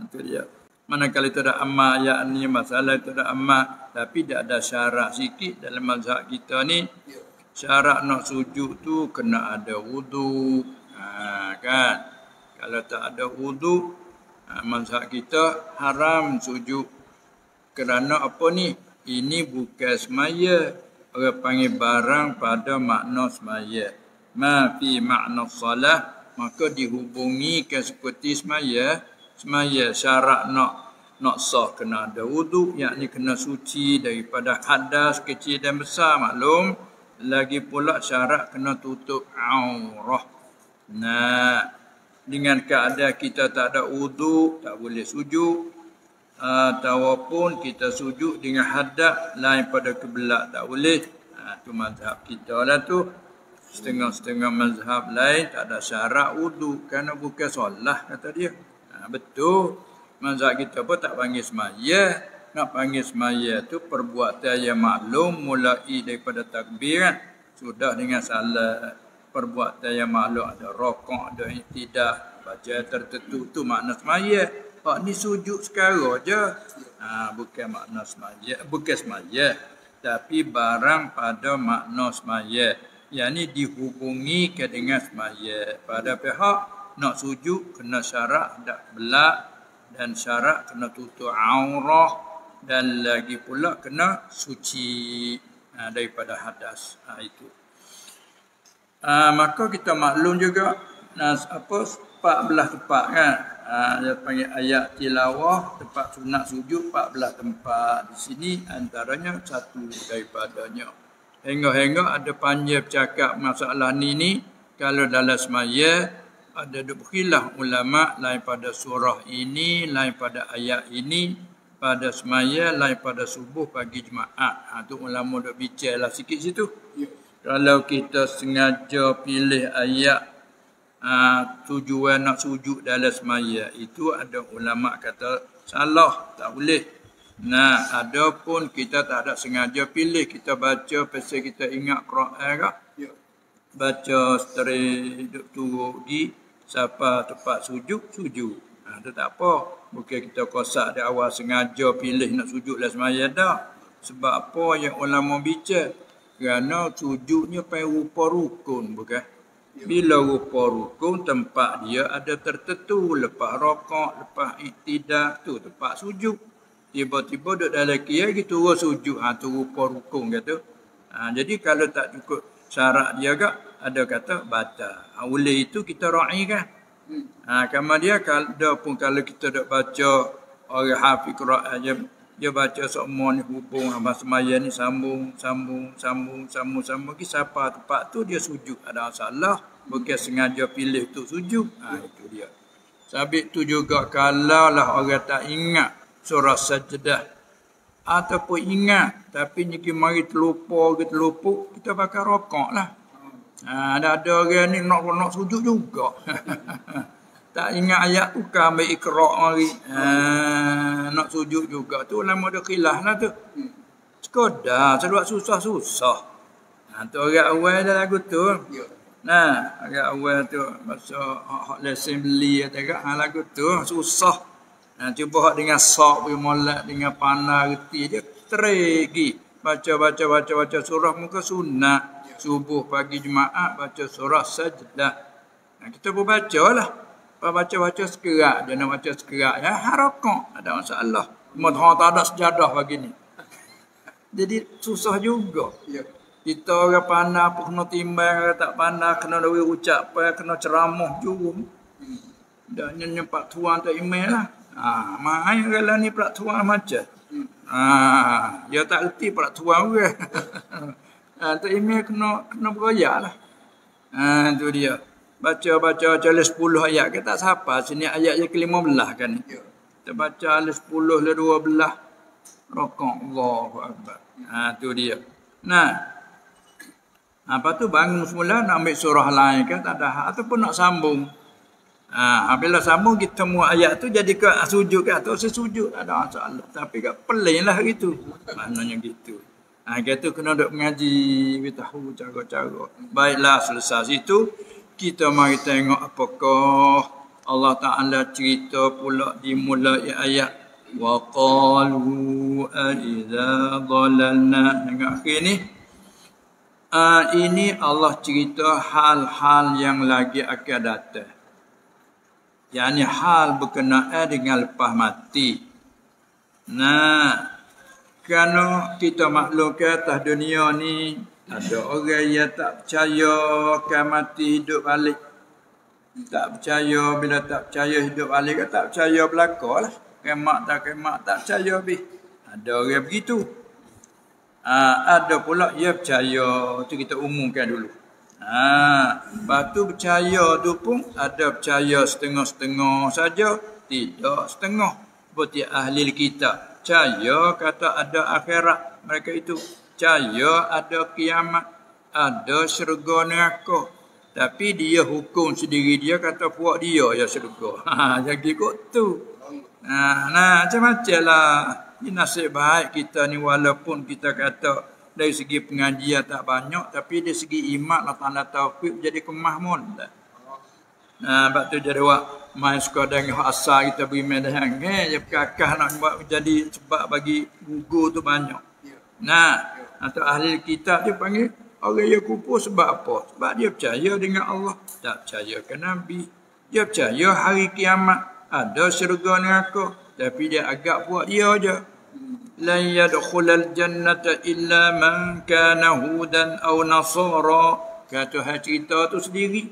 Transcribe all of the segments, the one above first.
Itu dia. Manakala itu ada amma, yakni masalah itu ada amma, tapi tidak ada syarat sikit dalam mazhab kita ni. Syarat nak sujud tu kena ada wudu. Kan? Kalau tak ada wudu, mazhab kita haram sujud. Kerana apa ni? Ini bukan semaya. Orang panggil barang pada makna semaya. Ma fi makna salah, maka dihubungi ke seperti semaya. Semaya syarat nak sah kena ada wudu, yakni kena suci daripada hadas kecil dan besar, maklum. Lagi pula syarat kena tutup aurah. Nah, dengan keadaan kita tak ada wudu, tak boleh sujud. Ataupun kita sujud dengan hadap lain pada kiblat, tak boleh. Itu mazhab kita lah tu. Setengah-setengah mazhab lain tak ada syarat wudu kerana bukan solat, kata dia. Betul. Mazhab kita pun tak panggil semaya. Nak panggil semaya tu perbuatan yang maklum mulai daripada takbir kan. Sudah dengan salat. Perbuatan yang maklum ada rokok, ada iktidah, baca tertentu tu makna semaya. Pak ni sujud sekarang je. Bukan makna semaya, bukan semaya. Tapi barang pada makna semaya. Yang ni dihubungi ke dengan semaya. Pada pihak nak sujud kena syarat tak belak dan syarat kena tutup aurah dan lagi pula kena suci daripada hadas. Itu. Maka kita maklum juga 14 tempat kan. Dia panggil ayat tilawah, tempat sunat sujud 14 tempat. Di sini antaranya satu daripadanya. Hingga-hingga ada panjang bercakap masalah ni kalau dalam semaya ada berkhilaf ulama lain pada surah ini, lain pada ayat ini, pada semaya, lain pada subuh pagi Jumaat. Tu ulama duk bincanglah sikit situ. Kalau kita sengaja pilih ayat tujuan nak sujud dalam semaya, itu ada ulama kata salah, tak boleh. Nah, adapun kita tak ada sengaja pilih, kita baca pasal kita ingat Quran kah? Baca seteri duk turun di siapa tempat sujud. Itu tak apa. Bukan kita kosak di awal sengaja pilih nak sujud dalam semaya dah. Sebab apa yang ulama bincang? Kerana sujudnya pada rupa rukun, bukan? Bila rupa rukun, tempat dia ada tertentu. Lepas rokok, lepas iktidak, tu tempat sujud. Tiba-tiba duduk dalam kia, kita turun sujud. Tu rupa rukun kata. Jadi kalau tak cukup syarat dia agak, ada kata batal. Oleh itu kita raikan. Kama dia pun kalau kita dak baca orang hafiz Quran dia baca semua ni hubung abang semaya ni sambung ki siapa tempat tu dia sujud, ada masalah, bukan sengaja pilih tu sujud. Itu dia. Sabit tu juga kalau lah orang tak ingat surah sajdah ataupun ingat tapi ni mari terlupa kita bakal rokok lah. Ada orang ni nak sujud juga. Tak ingat ayat tu kan ambil Iqra' mari. Nak sujud juga tu lama ada khilaf lah tu. Sekodar sebab susah-susah. Tu orang awal dah lagu tu. Nah, orang awal tu masa hak lesen beli kata lagu tu susah. Cuba hak dengan sok pergi molek dengan panah reti dia teregi. Baca surah muka sunat. Subuh pagi Jumaat baca surah Sajdah. Kita pun bacalah. Baca sekerak dia nak baca sekerak ya harakat ada masalah. Cuma tak ada sejadah bagi ni. Jadi susah juga. Kita orang pandai apa kena timbang, tak pandai kena dawi ucap, kena ceramah juga. Dan nyempak tuan tak email lah. Mai kalau ni peraturan macam. Dia tak erti peraturan orang. Tak email kena beroyak lah. Tu dia. Baca 10 ayat ke tak siapa. Sini ayat yang ke-15 kan ni. Kita baca 10 le 12 rakaat Allahu akbar. Tu dia. Nah. Apa tu bangun semula nak ambil surah lain kan tak ada hak ataupun nak sambung. Bila sambung kita mu ayat tu jadi ke sujud ke atau sesujud ada masalah. Tapi kat pelan lah gitu. Maknanya gitu. Kita kena duk mengaji, kita tahu cara-cara. Baiklah selesai situ. Kita mari tengok apakah Allah Ta'ala cerita pula di mulai ayat. Wa qalu a-idza dhalalna. Tengok akhir ni. Ini Allah cerita hal-hal yang lagi akan datang. Yang hal berkenaan dengan lepas mati. Nah, kerana kita maklum ke atas dunia ni, ada orang yang tak percaya akan mati hidup balik. Tak percaya, bila tak percaya hidup balik, tak percaya belakang lah. Kemak tak percaya habis. Ada orang begitu. Ada pula ia percaya, tu kita umumkan dulu. Lepas tu percaya tu pun ada percaya setengah-setengah saja, tidak setengah. Seperti ahli kitab. Percaya kata ada akhirat mereka itu. Percaya ada kiamat, ada syurga neraka. Tapi dia hukum sendiri dia kata puak dia ya syurga. Jadi kok tu. Macam-macam lah. Ini nasib baik kita ni walaupun kita kata dari segi pengajian tak banyak tapi dari segi iman Allah Ta'ala taufik jadi kemahmun. Sebab tu jadi awak main sekadar dengan asal kita beri medan. Dia kakak nak buat jadi sebab bagi gugur tu banyak. Atau ahli kitab dia panggil orang yang kufur sebab apa? Sebab dia percaya dengan Allah. Tak percaya ke Nabi. Dia percaya hari kiamat. Ada syurga neraka. Tapi dia agak buat dia aja. La yadkhulal jannata illa man kana hudan aw nasara. Kata hal cerita tu sendiri.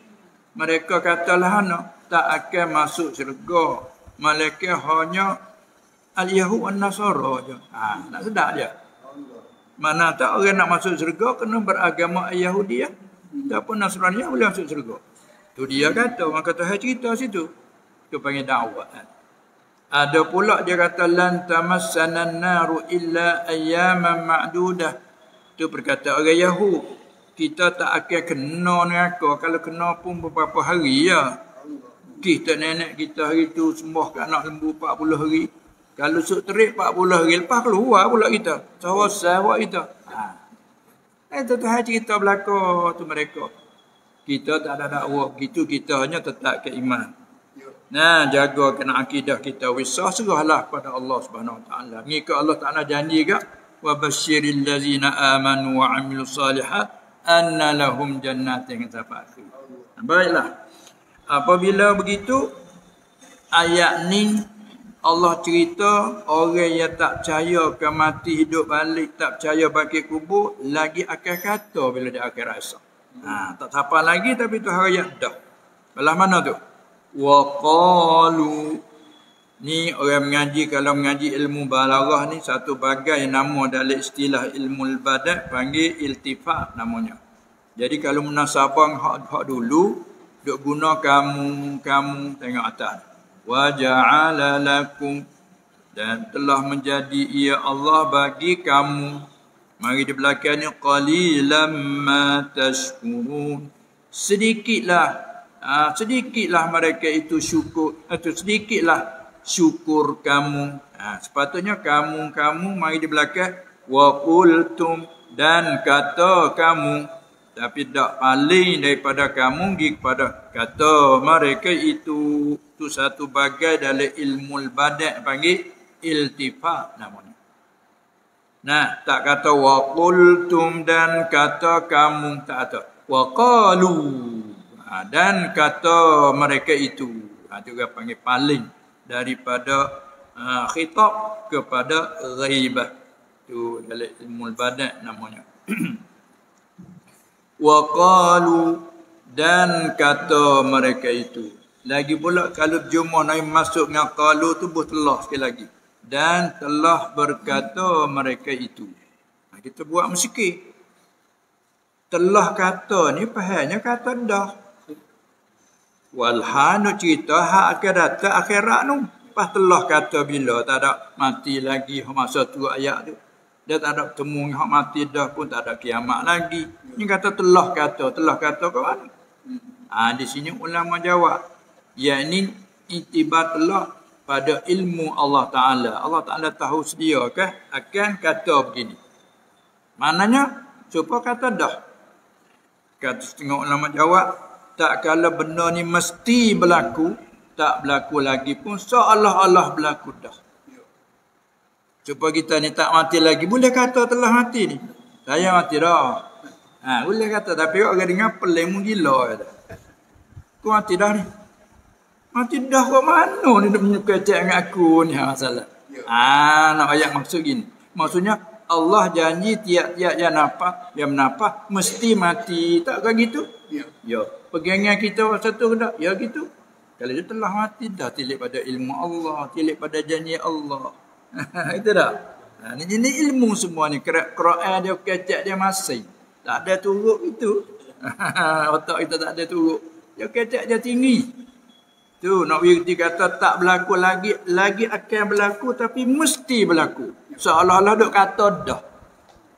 Mereka katalah tak akan masuk syurga. Malaikat hanya al-yahud wan nasara aja. Nak sedar dia. Mana tak orang nak masuk syurga kena beragama Yahudi ya. Ataupun Nasrani boleh masuk syurga. Tu dia kata, orang kata hal cerita situ. Tu panggil dakwah. Ada pula dia kata lan tamassana an-naru illa ayyaman ma'dudah. Tu perkataan orang Yahud. Kita tak akan kena neraka kalau kena pun beberapa hari ya. Kita nenek kita hari tu sembah kat anak lembu 40 hari. Kalau sok terik 40 hari lepas keluar pula kita. Sawah kita. Itu tu cerita belaka tu mereka. Kita tak ada dakwah gitu, kita hanya tetap ke iman. Jaga kena akidah kita wisah serahlah kepada Allah Subhanahu Wa Taala. Ngikut Allah Taala janji gak wa basyiril ladzina amanu wa amilus solihat anna lahum jannatin tafakkur. Baiklah. Apabila begitu ayat ni Allah cerita orang yang tak percaya akan mati hidup balik, tak percaya bagi kubur lagi akan kata bila dia akan rasa. Tak apa lagi tapi tu ayat dah. Belah mana tu? Wa qalu. Ni orang mengaji kalau mengaji ilmu balaghah ni satu bagai nama dalam istilah ilmu badat panggil iltifat namanya. Jadi kalau munasabah hak dulu duk guna kamu tengok atas. Wa ja'ala lakum dan telah menjadi ia Allah bagi kamu Mari di belakang ni qalilam ma tashkurun. Sedikitlah mereka itu syukur, atau sedikitlah syukur kamu. Sepatutnya kamu mari di belakang wa qultum, dan kata kamu, tapi tak paling daripada kamu kepada kata mereka itu. Itu satu bagai dalam ilmu badan panggil iltifat namanya. Nah, tak kata wa qultum dan kata kamu, tak kata wa qalu, dan kata mereka itu. Juga panggil paling daripada khitab kepada ghaibah. Itu dalam ilmu badan namanya. Wa qalu, dan kata mereka itu. Lagi pula kalau jumlah Nabi masuk dengan qalu tu telah sekali lagi. Dan telah berkata mereka itu. Kita buat musikir. Telah kata ni pahalnya kata dah. Walhanu cerita hak akan datang akhirat nu. Pas telah kata bila tak ada mati lagi masa tu ayat tu. Dia tak ada temu hak mati dah pun tak ada kiamat lagi. Ni kata telah kata ke mana? Di sini ulama jawab. Yakni itibat telah pada ilmu Allah Ta'ala. Allah Ta'ala tahu sedia akan kata begini. Maknanya, supaya kata dah. Kata setengah ulama jawab, tak kala benda ni mesti berlaku, tak berlaku lagi pun, seolah-olah berlaku dah. Supaya kita ni tak mati lagi, boleh kata telah mati ni. Saya mati dah. Boleh kata, tapi orang dengar pelik mu gila. Aku mati dah ni. Mati dah ke mana ni dia punya kecek dengan aku ni masalah. Nak ayat maksud gini. Maksudnya Allah janji tiap-tiap yang menapa mesti mati. Tak kan gitu? Ya. Pegangan kita satu ke tak? Ya gitu. Kalau dia telah mati dah tilik pada ilmu Allah, tilik pada janji Allah. Itu dah. Ini ilmu semua ni. Quran dia kecek dia masing. Tak ada turut itu. Otak kita tak ada turut. Dia kecek dia tinggi. Tu nak wirti kata tak berlaku lagi akan berlaku tapi mesti berlaku. Seolah-olah duk kata dah.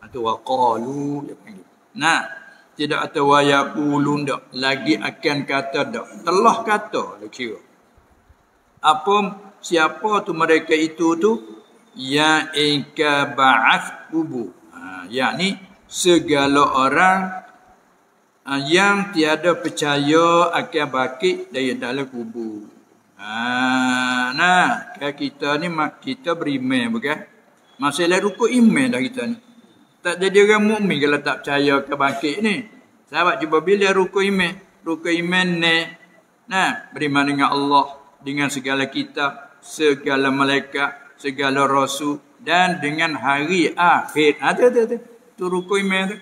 Itu waqalu dia panggil. Nah, tidak ada wa yaqulun dak. Lagi akan kata dak. Telah kata dia kira. Siapa tu mereka itu tu ya ika ba'ath kubu. Yakni segala orang yang tiada percaya akan bangkit dari dalam kubur. Kita ni kita beriman bukan? Masalah rukuk iman dah kita ni. Tak jadi orang mukmin kalau tak percaya akan bangkit ni. Sahabat cuba bila rukuk iman. Rukuk iman ni beriman dengan Allah, dengan segala kitab, segala malaikat, segala rasul dan dengan hari akhir. Tu rukuk iman tu.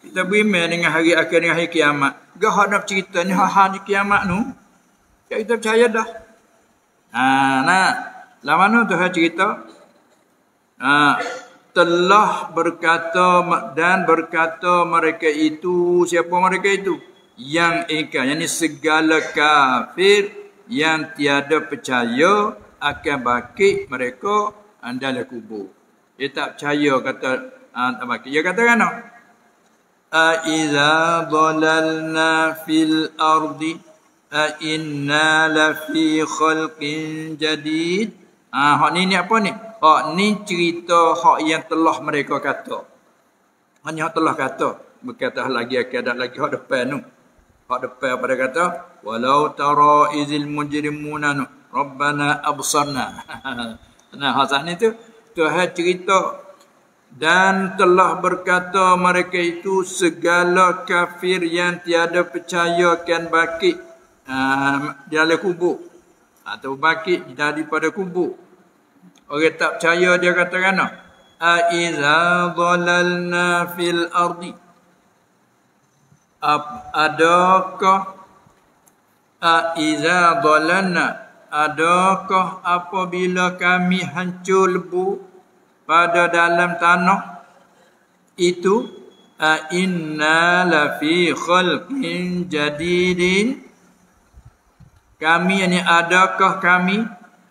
Kita beriman dengan hari akhir, dengan hari kiamat. Gak nak cerita ni hari kiamat tu. Kita percaya dah. Lah mana tu cerita? Telah berkata dan berkata mereka itu. Siapa mereka itu? Yang yakni segala kafir yang tiada percaya akan bangkit mereka dalam kubur. Dia tak percaya kata tak bangkit. Dia kata kan? أَإِذَا ضَلَلْنَا فِي الْأَرْضِ أَإِنَّا لَفِي خَلْقٍ جَدِيدٍ. Hak ni apa ni? Hak ni cerita hak yang telah mereka kata. Hanya hak telah kata. Berkata lagi akan lagi hak depan tu. Hak depan pada kata walau tara izil mujrimuna rabbana absarna. Hak saat ni tu Tuhan cerita. Dan telah berkata mereka itu segala kafir yang tiada percaya akan bangkit di dalam kubur atau bangkit daripada kubur. Orang tak percaya dia kata kan? Aiza dhalalna fil ardi. Adakah aiza dhalalna, adakah apabila kami hancur lebu pada dalam tanah itu inna lafi khalqin jadidin, kami ini adakah kami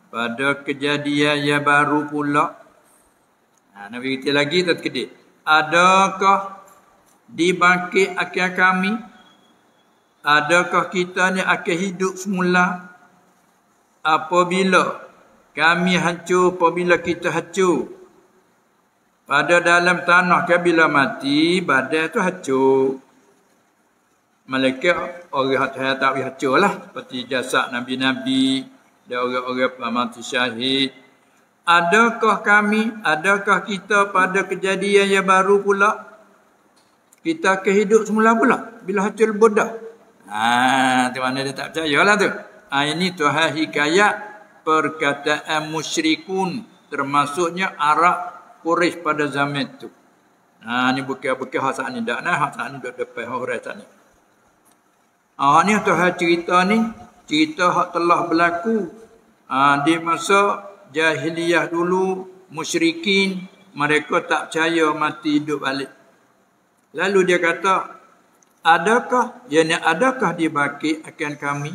pada kejadian yang baru pula. Nabi kata lagi tak kedip adakah dibangkit akhir kami? Adakah kita ni akan hidup semula apabila kami hancur, apabila kita hancur pada dalam tanah kan, bila mati badan tu hancur. Malaikat orang yang tak hancur lah, seperti jasad nabi-nabi dan orang-orang mati syahid. Adakah kita pada kejadian yang baru pula kita akan hidup semula pula bila hancur bodah? Tu mana dia tak percayalah tu. Ini Tuhan hikayat perkataan musyrikun, termasuknya Arab Quraisy pada zaman tu. Ni bukan hak ni dak nah, hak ni duk depan orang tak ni. Ni Tuhan cerita ni, cerita hak telah berlaku di masa jahiliyah dulu. Musyrikin mereka tak percaya mati hidup balik. Lalu dia kata, adakah dibangkit akan kami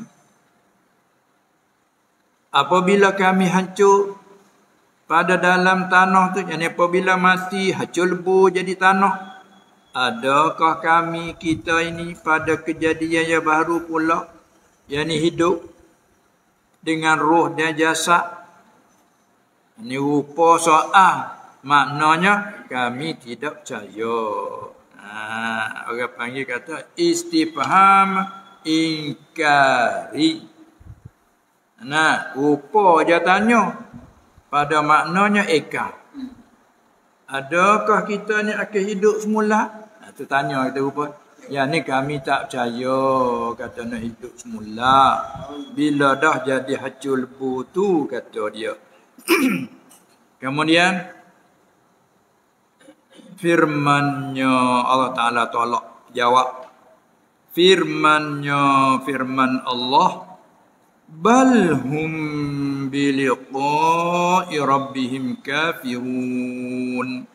apabila kami hancur pada dalam tanah tu, yakni apabila mati hancur lebu jadi tanah? Adakah kita ini pada kejadian yang baru pula, yakni hidup dengan roh dan jasad? Ini rupa soal, maknanya kami tidak percaya. Orang panggil kata istifham ingkari. Rupa dia tanya pada maknanya eka. Adakah kita ni akan hidup semula? Tu tanya kita rupa. Yang ni kami tak percaya kata nak hidup semula. Bila dah jadi hancur lebu tu, kata dia. Kemudian firman-Nya Allah Ta'ala tolak jawab. Firman Allah, bal hum biliqa'i rabbihim kafirun.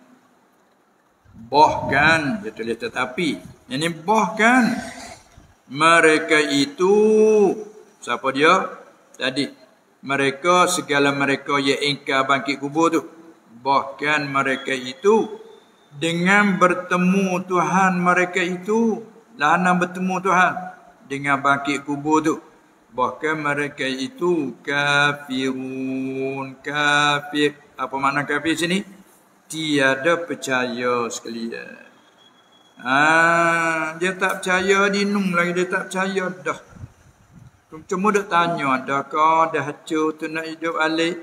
Bahkan, dia tulis tetapi, ini bahkan mereka itu, siapa dia? Tadi, segala mereka yang ingkar bangkit kubur tu. Bahkan mereka itu dengan bertemu Tuhan mereka itu, lahana bertemu Tuhan dengan bangkit kubur tu. Bahkan mereka itu kafirun. Kafir. Apa makna kafir sini? Tiada percaya sekalian. Dia tak percaya dinung lagi, dia tak percaya dah. Cuma duk tanya, adakah dah hancur tu nak hidup balik?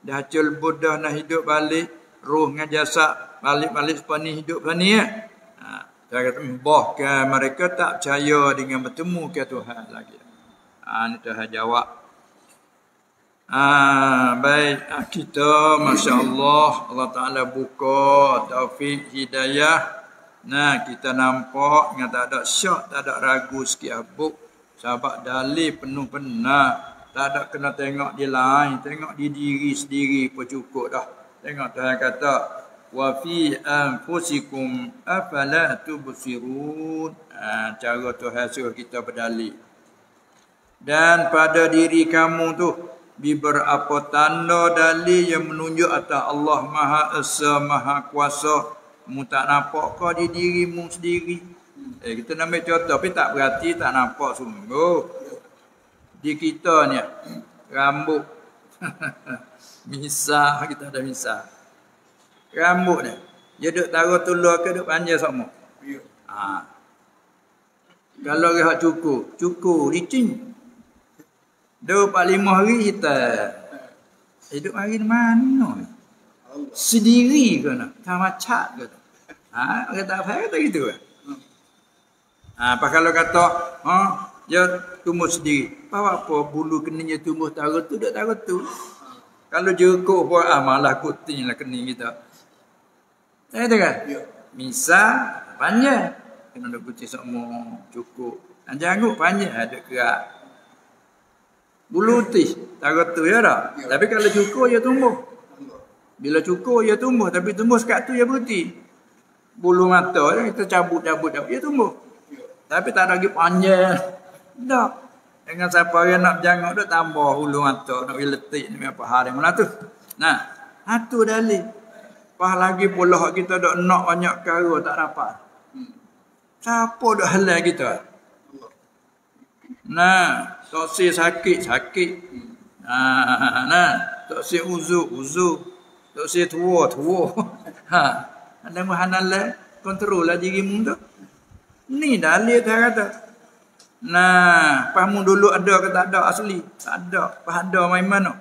Dah hancur bodah nak hidup balik? Roh dengan jasad balik-balik sepani hidup sepani ya. Saya kata bahkan mereka tak percaya dengan bertemu ke Tuhan lagi. Ini Tuhan jawab. Baik, kita masya-Allah Allah Taala buka taufik hidayah. Kita nampak dengan tak ada syak, tak ada ragu sikit abuk. Sebab dalil penuh benar. Tak ada kena tengok di lain, tengok di diri sendiri pun cukup dah. Tengok Tuhan kata, wa fi anfusikum afala tubsirun. Cara Tuhan suruh kita berdalil. Dan pada diri kamu tu beberapa tanda dalil yang menunjuk atas Allah Maha Esa, Maha Kuasa. Mu tak nampak kau di dirimu sendiri. Kita nak ambil contoh, tapi tak berarti tak nampak sungguh. Di kita ni rambut misah, kita ada misah. Rambut ni dia duk taruh tulur ke duk panjang sama. Kalau rehat cukur licin. 25 hari kita hidup hari mana? Sendiri ke nak? Sama cat ke? Orang tak faham kata gitu ke? Apa kalau kata, dia tumbuh sendiri. Apa bulu keningnya tumbuh taruh tu, duk taruh tu. Kalau jengkok pun, malah kuting lah kening kita. Itu kan? Misal, panjang. Kena ada putih semua, cukup. Janggut panjang, ada kerak. Bulu putih, taruh tu ya tak? Tapi kalau cukur, dia tumbuh. Bila cukur, dia tumbuh. Tapi tumbuh sekat tu, dia putih. Bulu mata, kita cabut, dia tumbuh. Tapi tak ada lagi panjang. Tak. Dengan siapa yang nak berjanggut tu, tambah bulu mata. Nak letik ni apa hari mana tu. Itu dalil. Pas lagi pula kita dak nak banyak perkara tak dapat. Siapa dak halal kita? Nah, tak sakit. Nah, tak uzur. Tak tua. Ha, ada muhanal kontrol lah dirimu tu. Ni dalil dia kata. Nah, pahamu dulu ada ke tak ada asli? Tak ada. Pas ada main mana?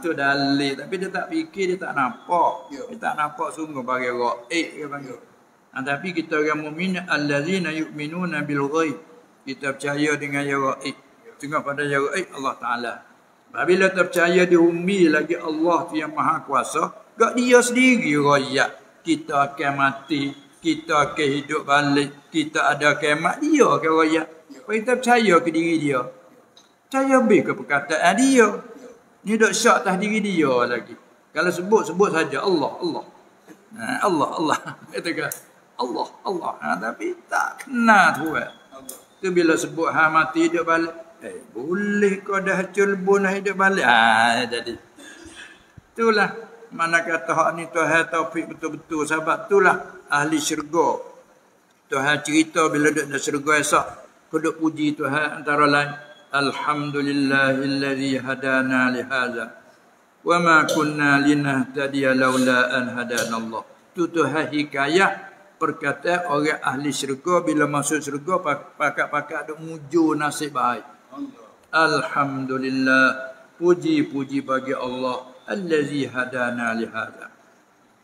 Tu dalil. Tapi dia tak fikir, dia tak nampak. Dia tak nampak sungguh bagi gaib dia panggil. Tapi kita orang mukmin allazina yu'minuna bil ghaib. Kita percaya dengan yang gaib. Tengok pada yang gaib Allah Taala. Apabila terpercaya di umi lagi Allah tu yang maha kuasa, gak dia sendiri royak. Kita akan mati, kita akan hidup balik, kita ada kiamat, dia akan royak. Kita percaya ke diri dia. Percaya ke perkataan dia. Ni dok syak atas diri dia lagi. Kalau sebut saja Allah. Allah. Katakan Allah. Tapi tak kena tu. Tu bila sebut mati hidup balik. Boleh kau dah culbun hidup balik. Jadi. Itulah mana kata hak ni Tuhan taufik betul-betul. Sebab itulah ahli syurga. Tuhan cerita bila duduk dalam syurga esok. Kau duk puji Tuhan antara lain. Alhamdulillahillazi hadana lihadza. Wa ma kunna linahtadiya laula an hadanallah. Tu Tuhan hikayat perkataan orang ahli syurga bila masuk syurga pakat-pakat duk muju nasib baik. Alhamdulillah, puji bagi Allah allazi hadana lihadza.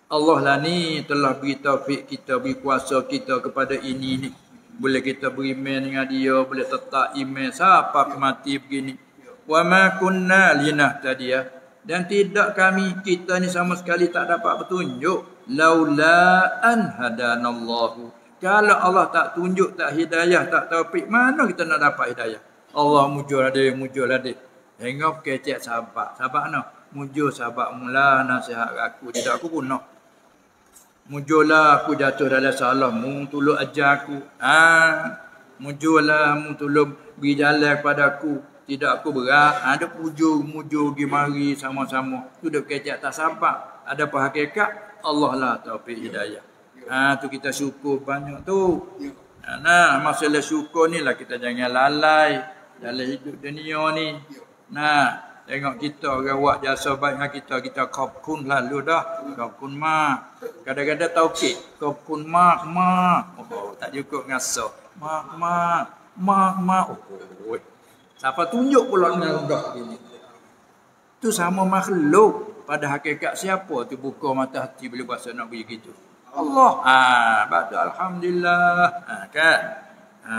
Allah lah ni telah beri taufik kita, beri kuasa kita kepada ini ni. Boleh kita beriman dengan dia, boleh tetap iman sampai mati begini. Wa ma kunna linahtadiya, dan tidak kita ni sama sekali tak dapat petunjuk laula an hadanallahu. Kalau Allah tak tunjuk, tak hidayah, tak taufik, mana kita nak dapat hidayah? Allah mujur ada. Tengok kecek sahabat no. Mujur sahabat mula nasihat aku, tidak aku pun nak. Mujurlah aku jatuh dalam salah, mu tolong ajar aku. Mujurlah mu tolong beri jalan kepada aku. Tidak aku berat. Ada mujur pergi mari sama-sama. Tu dah kecek tak sabar. Ada apa hakikat? Allah lah taufik hidayah. Tu kita syukur banyak tu. Nah, masalah syukur ni lah kita jangan lalai dalam hidup dunia ni. Nah, tengok kita orang buat jasa baik dengan kita khafkun lalu dah. Khafkun mak. Kadang-kadang taukid. Khafkun mak. Oh, tak cukup ngasa. Mak. Oh. Siapa tunjuk pula dengan rendah gini. Tu sama makhluk. Pada hakikat siapa tu buka mata hati bila kuasa nak beri gitu. Allah. Batu alhamdulillah. Kan?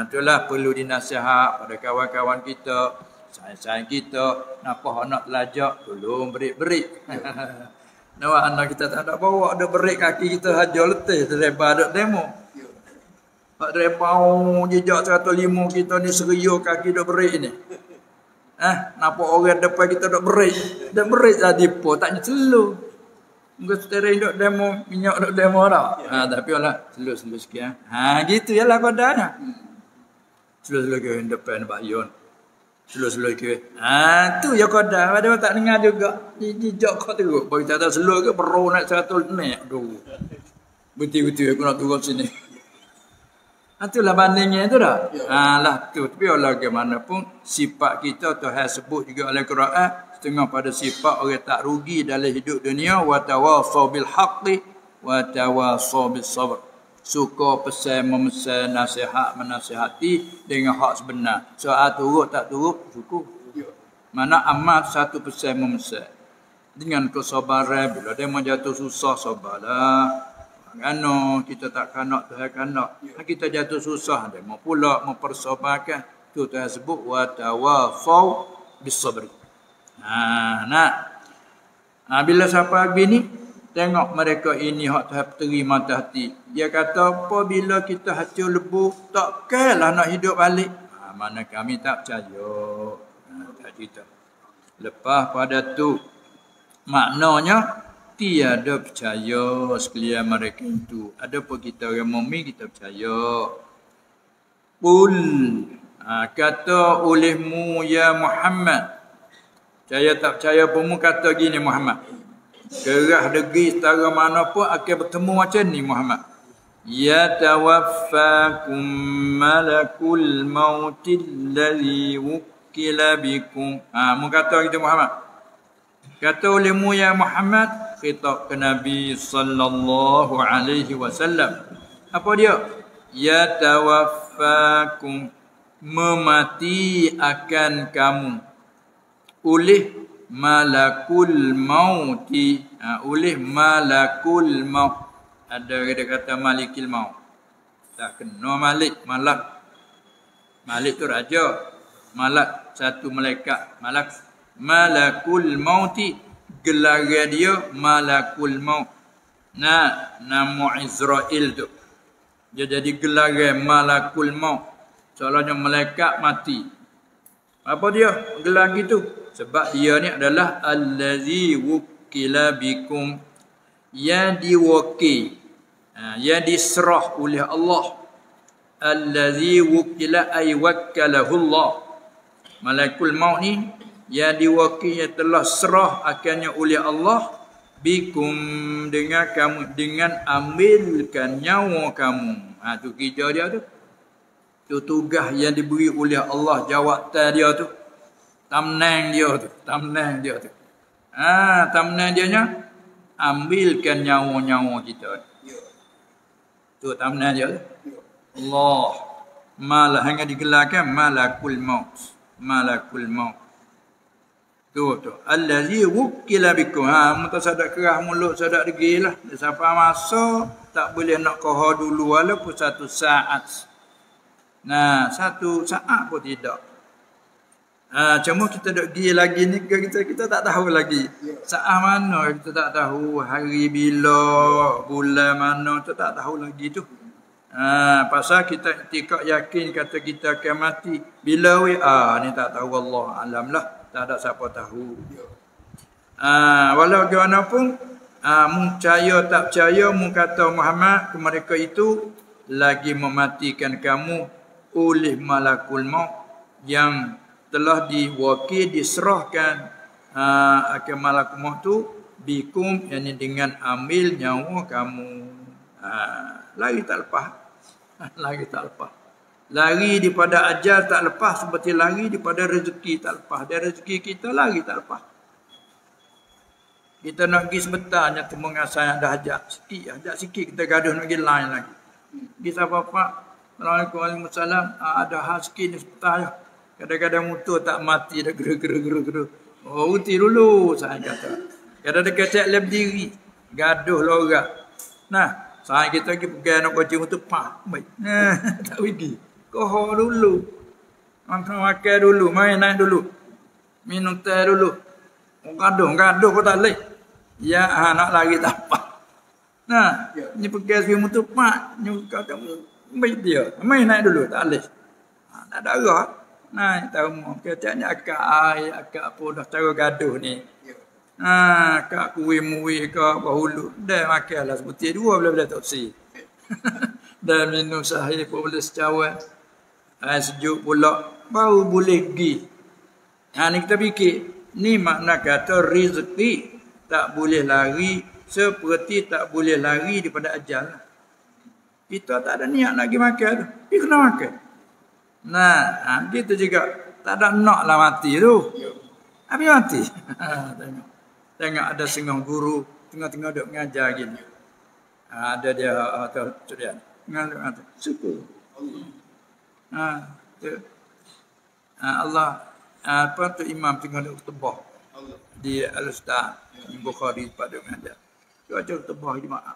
Itulah perlu dinasihat pada kawan-kawan kita, sayang kita, napa nak belajar, tolong berik-berik. Nawa anak kita tak ada bawa, ada berik kaki kita hajar letih terlebar ada demo. Hak rebau jejak 105 kita ni serius kaki dak berik ni. Napa orang depan kita dak berik. Dak berik tadi po tak selu. Enggak steering dok demo, minyak dok demo dah. Tapi lah selu sikit. Gitu yalah kodana. Selu ke depan bayon. Selu ke. Tu ya kodah. Ada tak dengar juga. Jejak kau teruk. Bagi tak selu ke perlu naik 100 nek. Aduh. Betul-betul aku nak turun sini. Itulah bandingnya itu dah. Lah tu. Tapi bagaimanapun sifat kita Tuhan sebut juga oleh Quran. Setengah pada sifat orang tak rugi dalam hidup dunia. Wa tawassaw bil haqqi wa tawassaw bis sabr. Suka pesan memesan, nasihat menasihati dengan hak sebenar. Soal turut tak turut syukur. Mana amat satu pesan memesan dengan kesabaran. Bila dia jatuh susah, sabarlah. Kerana kita tak kanak Tuhan kanak. Kita jatuh susah, dia mau pula mempersabarkan. Tu Tuhan sebut wa tawassaw bis sabr. Bila siapa begini, tengok mereka ini hak Tuhan terima hati. Dia kata apabila kita hati lebu, takkanlah nak hidup balik. Mana kami tak percaya. Tak cerita. Lepas pada tu, maknanya tiada percaya sekalian mereka itu. Ada pun kita orang mukmin kita percaya. Qul kata olehmu ya Muhammad. Percaya tak percaya pun kata gini Muhammad. Kerah degi setara mana pun akan bertemu macam ni Muhammad. Yatawaffakum malakul mautil ladzi wukila bikum. Mu kata kita Muhammad. Kata olehmu ya Muhammad, khitab ke Nabi sallallahu alaihi wasallam. Apa dia? Yatawaffakum, memati akan kamu oleh malakul mauti, oleh malakul maut. Ada dia kata malikil maut, tak kena malik. Malik tu raja, malak satu malaikat, malakul mauti, gelar dia malakul maut. Nama Israel tu dia jadi gelar malakul maut, soalnya malaikat mati. Apa dia gelar gitu? Sebab dia ni adalah allazi wukila bikum, yang diwakil, yang diserah oleh Allah. Allazi wukila ay wakkalahu Allah. Malakul maut ni yang diwakil, yang telah serah akannya oleh Allah, bikum, dengan kamu, dengan ambilkan nyawa kamu. Tu kerja dia tu. Tu tugas yang diberi oleh Allah, jawatan dia tu. Tamnang dia tu. Tamnang dia nya ambilkan nyawa-nyawa kita. Tu tamnang dia tu. Allah. Malah hanya digelarkan malakul maut. Malakul maut. Tu. Allazi wukila bikum. Muta sadak kerah mulut sadak degilah. Siapa masa tak boleh nak kohor dulu walaupun 1 saat. 1 saat pun tidak. Cuma kita duk pergi lagi ni, kita tak tahu lagi. Saat mana kita tak tahu, hari bila, bulan mana kita tak tahu lagi tu. Pasal kita iktikad yakin kata kita akan mati. Bila ni tak tahu, Allah alam lah. Tak ada siapa tahu. Walau bagaimanapun, mu percaya tak percaya, mu kata Muhammad ke mereka itu lagi mematikan kamu oleh malakul maut yang telah diwakil, diserahkan akan malakul maut tu bikum, yakni dengan ambil nyawa kamu. Lari tak lepas. Lari tak lepas. Lari daripada ajal tak lepas, seperti lari daripada rezeki tak lepas. Dari rezeki kita lari tak lepas. Kita nak pergi sebentar, nyata mengasai ada hajat sikit kita gaduh nak pergi lain lagi. Pergi siapa-apa, Assalamualaikum warahmatullahi wabarakatuh, ada hal sikit ni sebentar je. Kadang-kadang motor tak mati dah geru. Uti dulu saya kata. Kadang-kadang kecek lem diri, gaduh lorak. Saya kita pergi pegang nak kucing motor baik. Tak pergi. Kohor dulu. Makan dulu, main naik dulu. Minum teh dulu. Gaduh pun tak boleh. Ya, nak lari tak apa. Ni pegang sepuluh motor ni kata baik dia. Main naik dulu, tak boleh. Tak ada arah. Tahu mau kecaknya akak air, akak apa dah cara gaduh ni. Akak kuih-muih ke bahulu. Dah makanlah sebutir 2 boleh tak si. Dah minum sahih pun boleh secawan. Air sejuk pula baru boleh pergi. Ni kita fikir, ni makna kata rezeki tak boleh lari seperti tak boleh lari daripada ajal. Kita tak ada niat nak pergi makan tu, dia kena makan. Gitu juga. Tak ada nak lah mati tu. Habis mati. Tengok ada setengah guru tengah-tengah duk mengajar gini. Ada dia atau sudah mengajar. Syukur. Allah apa tu imam tengah duk tebah di Al-Ustaz Bukhari pada mengajar. Cuaca tebah jemaah.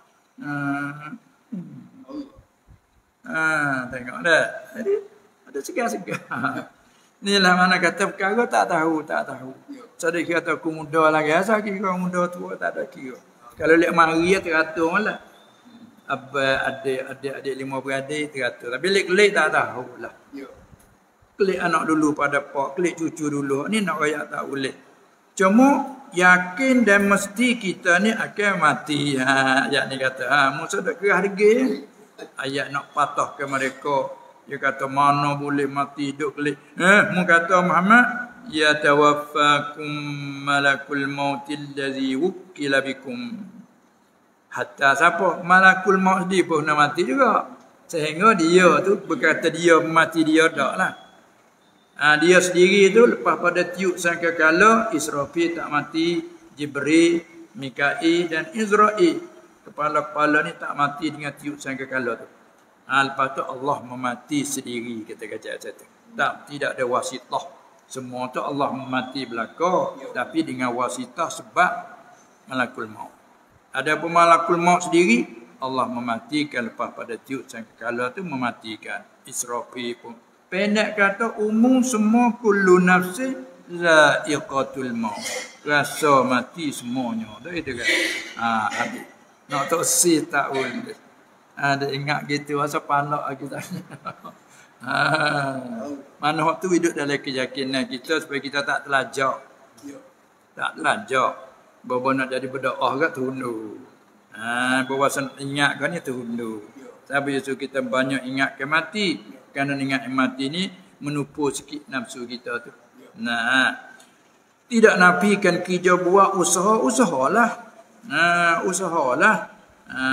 Tengok dah. Jadi ada segar-segar. Inilah mana kata perkara tak tahu. Saya kata aku muda lagi. Saya kira muda tua tak ada kira. Kalau lihat mari teratur malah. Adik 5 beradik teratur. Tapi klik tak tahu lah. Klik anak dulu pada pak, klik cucu dulu. Ni nak rakyat tak boleh. Cuma yakin dan mesti kita ni akan mati. Ayat ni kata, musa dak kerah degil. Ayat nak patah ke mereka. Dia kata mana boleh mati hidup klik. Mu kata Muhammad, yatawaffakum malakul mautil ladzi wukkila bikum. Hatta siapa? Malakul maut dia pun nak mati juga. Sehingga dia tu berkata dia mati dia dak lah. Dia sendiri tu lepas pada tiup sangkakala, Israfil tak mati, Jibril, Mikail dan Israil. Kepala-kepala ni tak mati dengan tiup sangkakala tu. Lepas tu Allah memati sendiri, kata kaca satu. Tidak ada wasitah. Semua tu Allah memati belaka, tapi dengan wasitah sebab malakul maut. Adapun malakul maut sendiri, Allah mematikan lepas pada tiup sangkakala tu mematikan. Israfil pun. Pendek kata umum semua kullu nafsin za'iqatul maut. Rasa mati semuanya. Dah itu kan. Habis. Nak tak si tak boleh. Ada ingat gitu asal palak kita. Mana waktu hidup dalam keyakinan kita supaya kita tak telajak. Tak telajak. Bawa nak jadi berdoa ke tunduk. Bawa ingat kan ni tunduk. Sebab itu kita banyak ingat ke mati. Kerana ingat mati ni menupu sikit nafsu kita tu. Tidak nafikan kita buat usahalah. Usahalah.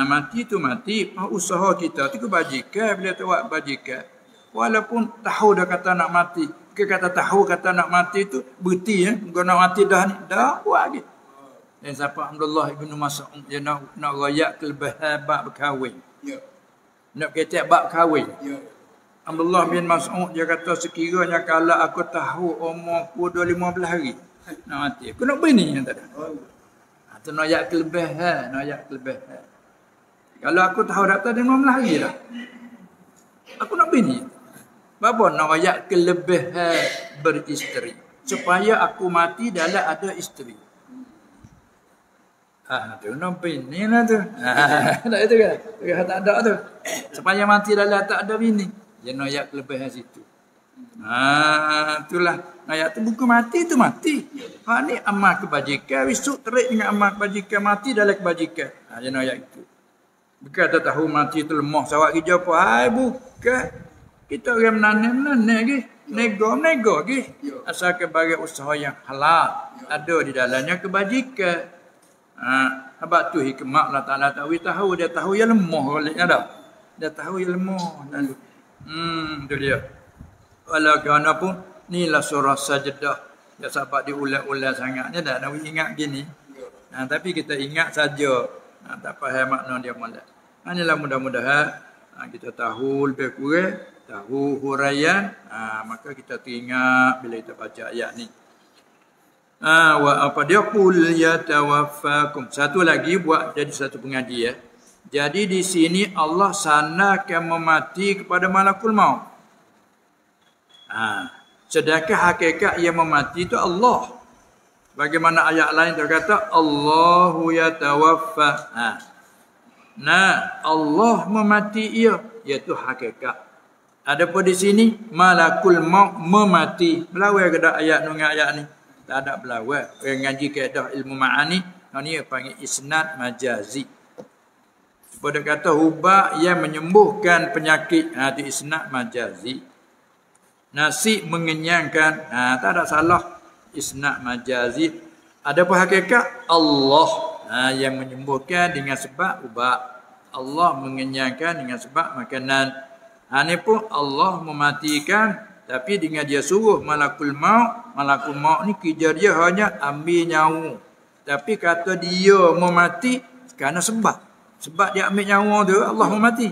Mati tu mati. Usaha kita tu kebajikan. Bila tu buat kebajikan. Walaupun tahu dah kata nak mati. Kata tahu kata nak mati tu berhenti. Kau nak mati dah ni. Dah buat lagi. Dan siapa Abdullah ibn Mas'ud. Dia nak rayak kelebihan bab berkahwin. Nak kecek bab kahwin. Abdullah bin Mas'ud dia kata sekiranya kalau aku tahu umur aku 15 hari nak mati. Aku nak bini yang tak ada. Itu nak kelebihan, Kalau aku tahu dah tak ada 15 hari dah. Aku nak bini. Apa nak ayat kelebihan beristeri supaya aku mati dalam ada isteri. Tu nak bini lah tu. Tak itu kan? Tak ada tu. Supaya mati dalam tak ada bini. Dia nak ayat kelebihan situ. Itulah. Ayat tu buku mati tu mati. Ni amal kebajikan. Wisuk terik dengan amal kebajikan. Mati dalam kebajikan. Dia nak ayat itu. Bukan tak tahu mati tu lemah. Sawak kerja apa? Bukan. Kita orang menanam lagi. Nego lagi. Asalkan bagi usaha yang halal. Ada di dalamnya kebajikan. Sebab tu hikmah Allah Ta'ala tahu. Dia tahu yang lemah. Dia tahu yang lemah. Lalu. Itu dia. Walaupun inilah surah Sajdah. Ya sahabat diulang-ulang sangatnya dah nak ingat gini. Tapi kita ingat saja. Tak faham makna dia molek. Inilah mudah-mudahan kita tahu lebih kurang, tahu huraian, maka kita teringat bila kita baca ayat ni. Wa apa dia qul yatawaffakum. Satu lagi buat jadi satu pengaji ya. Jadi di sini Allah sanakan memati kepada malakul maut. Sedangkan hakikat yang memati itu Allah. Bagaimana ayat lain terkata Allahu yatawaffa. Allah memati ia, iaitu hakikat. Adapun di sini malakul maut memati. Belawai ke dak ayat dengan ayat ni? Tak ada belawai. Orang ngaji kaedah ilmu ma'ani, ni panggil isnad majazi. Pada kata ubat yang menyembuhkan penyakit, itu isnad majazi. Nasi mengenyangkan, tak ada salah. Isnad majazi. Adapun hakikat Allah yang menyembuhkan dengan sebab ubat. Allah mengenyangkan dengan sebab makanan. Ini pun Allah mematikan, tapi dengan dia suruh malakul maut. Malakul maut ni kerja dia hanya ambil nyawa. Tapi kata dia memati kerana sebab. Sebab dia ambil nyawa tu Allah memati.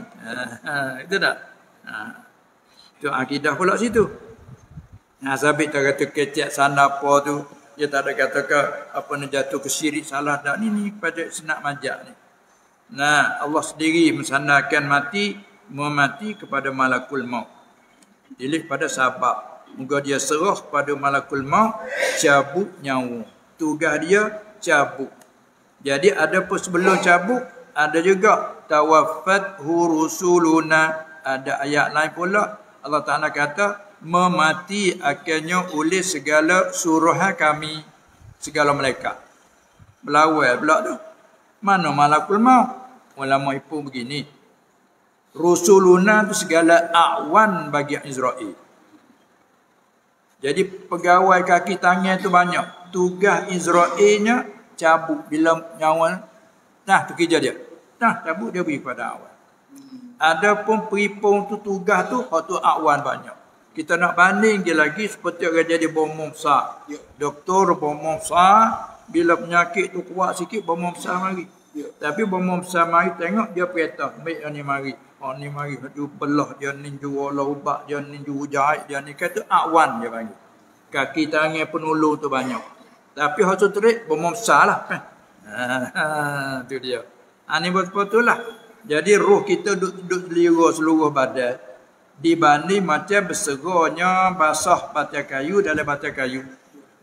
Itu tak? Itu akidah pula situ. Sabit tak kata kecek sana apa tu. Dia tak ada kata ke apa nak jatuh ke syirik salah dak ni pada senak majak ni. Allah sendiri mensandarkan memati kepada malakul maut. Dilihat pada sabab. Moga dia serah pada malakul maut cabut nyawa. Tugas dia cabut. Jadi ada pun sebelum cabut ada juga tawaffat rusuluna. Ada ayat lain pula Allah Ta'ala kata memati akhirnya oleh segala suruhan kami, segala malaikat. Belawai pula tu. Mana malakul maut? Ulama ipu begini. Rusuluna tu segala awan bagi Israel. Jadi pegawai kaki tangan tu banyak. Tugas Israelnya cabut bila nyawa. Nah, tu kerja dia. Nah, cabut dia beri pada awan. Adapun peripung tu tugas tu hak tu awan banyak. Kita nak banding dia lagi seperti orang jadi bomong besar. Doktor bomong besar, bila penyakit tu kuat sikit bomong besar mari. Tapi bomong besar mari tengok dia perintah, ambil ni mari. Oh ni mari dia belah, dia ni jual ubat, dia ni jual jahit, dia ni kata awan dia panggil. Kaki tangan penolong tu banyak. Tapi hak tu terik bomong besar lah. Tu dia. Ni betul lah. Jadi roh kita duduk selera seluruh badan. Dibanding macam berseranya basah batai kayu dalam batai kayu.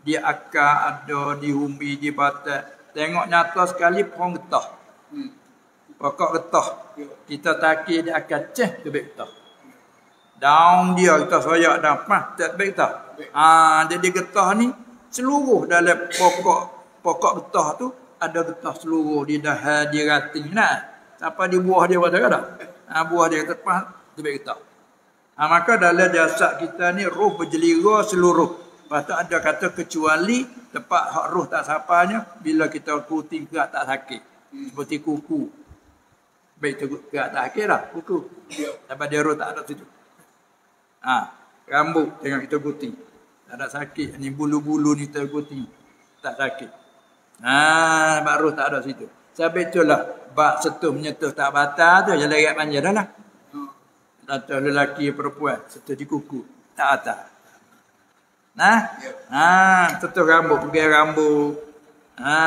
Di akar ada, di umbi, di batai. Tengok nyata sekali pohon getah. Pokok getah. Kita takir di akar ceh tu baik getah. Daun dia kita soyak dah mah tak baik getah. Jadi getah ni seluruh dalam pokok getah tu ada getah seluruh di dahan, di ranting nah. Apa di buah dia ada? Buah dia tepat tu baik getah. Maka dalam jasad kita ni roh berjelira seluruh. Lepas tu ada kata kecuali tempat hak roh tak sapanya bila kita kuting gerak tak sakit. Seperti kuku. Baik tu gerak tak sakit lah kuku. Tapi dia roh tak ada situ. Rambut tengok kita kuting. Tak ada sakit. Ni bulu-bulu ni kita kuting. Tak sakit. Sebab roh tak ada situ. Sebab itulah bak sentuh menyentuh tak batal tu jalan rat panjang dah lah. Atau lelaki perempuan sentuh di kuku tak atas. Sentuh rambut, pergi rambut.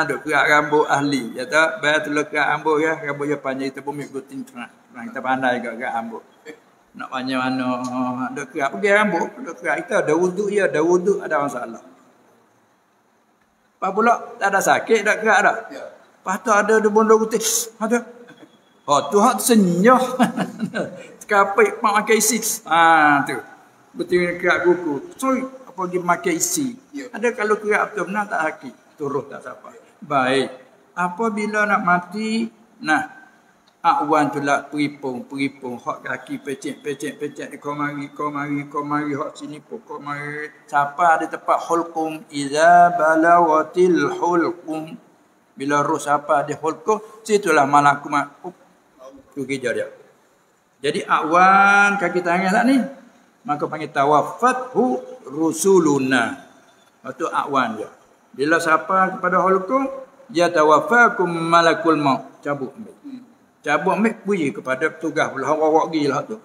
Duk kerak rambut ahli. Ya tak? Bayar tu kerak rambut ya, rambut dia panjang kita pun ikut tingkah. Kita pandai ke kerak rambut. Nak panjang mana? Duk kerak pergi rambut, duk kerak kita ada wuduk ya, ada wuduk ada masalah. Apa pula tak ada sakit dak kerak dah. Lepas tu ada bondo putih. Ada. Tu hak senyah. Sekapik mak makan isi. Tu. Betul kerak kuku. Sorry, apa pergi makan isi. Ada kalau kerak betul benar tak sakit. Turut tak siapa. Baik. Apabila nak mati, akwan tu lah peripung. Hak kaki pecek. Kau mari. Hak sini pun kau mari. Siapa ada tempat hulqum. Iza balawatil hulqum. Bila roh siapa ada hulqum, situlah malakut tu kerja dia. Jadi akwan kaki tangan tak ni, maka panggil tawaffathu rusuluna. Itu akwan dia. Bila siapa kepada hulqum, dia tawaffakum malakul maut. Cabut ambil pergi kepada tugas pula awak gilah tu.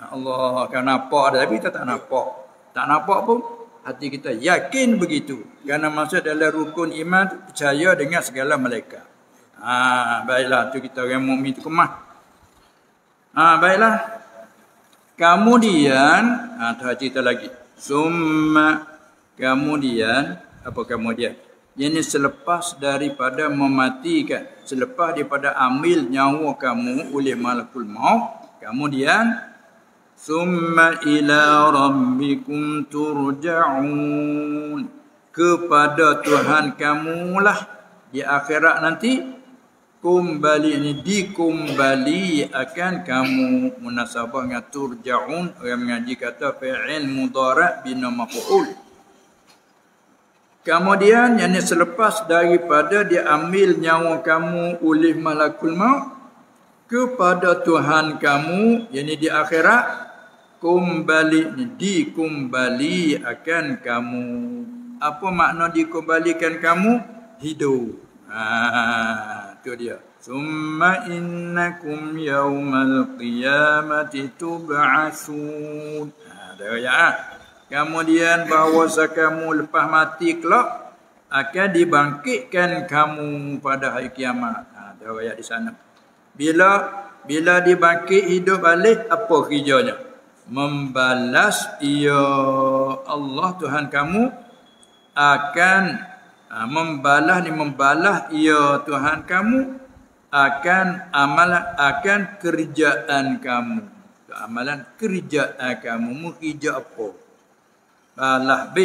Allah akan nampak tapi kita tak nampak. Tak nampak pun hati kita yakin begitu. Kerana masuk dalam rukun iman tu percaya dengan segala malaikat. Baiklah tu kita orang mukmin tu kemah. Baiklah. Kemudian tu cerita lagi. Summa kemudian apa kemudian? Ini selepas daripada mematikan, selepas daripada ambil nyawa kamu oleh malakul maut, kemudian summa ila rabbikum turja'un, kepada Tuhan kamulah di akhirat nanti kembali ini dikembali akan kamu. Munasabah dengan turja'un, orang mengaji kata fi'il mudhari' bina maf'ul. Kemudian yang selepas daripada diambil nyawa kamu oleh malakul maut kepada Tuhan kamu, yakni di akhirat dikembali akan kamu. Apa makna dikembalikan kamu? Hidup. Itu dia. Summa innakum yawmal qiyamati tub'atsun. Ada ya. Kemudian bahawa kamu lepas mati kelak akan dibangkitkan kamu pada hari kiamat. Ada ayat di sana. Bila dibangkit hidup balik, apa kerjanya? Membalas Allah Tuhan kamu akan membalas Tuhan kamu akan amalan, akan kerjaan kamu. Amalan kerjaan kamu. Mu kerja apa? Balas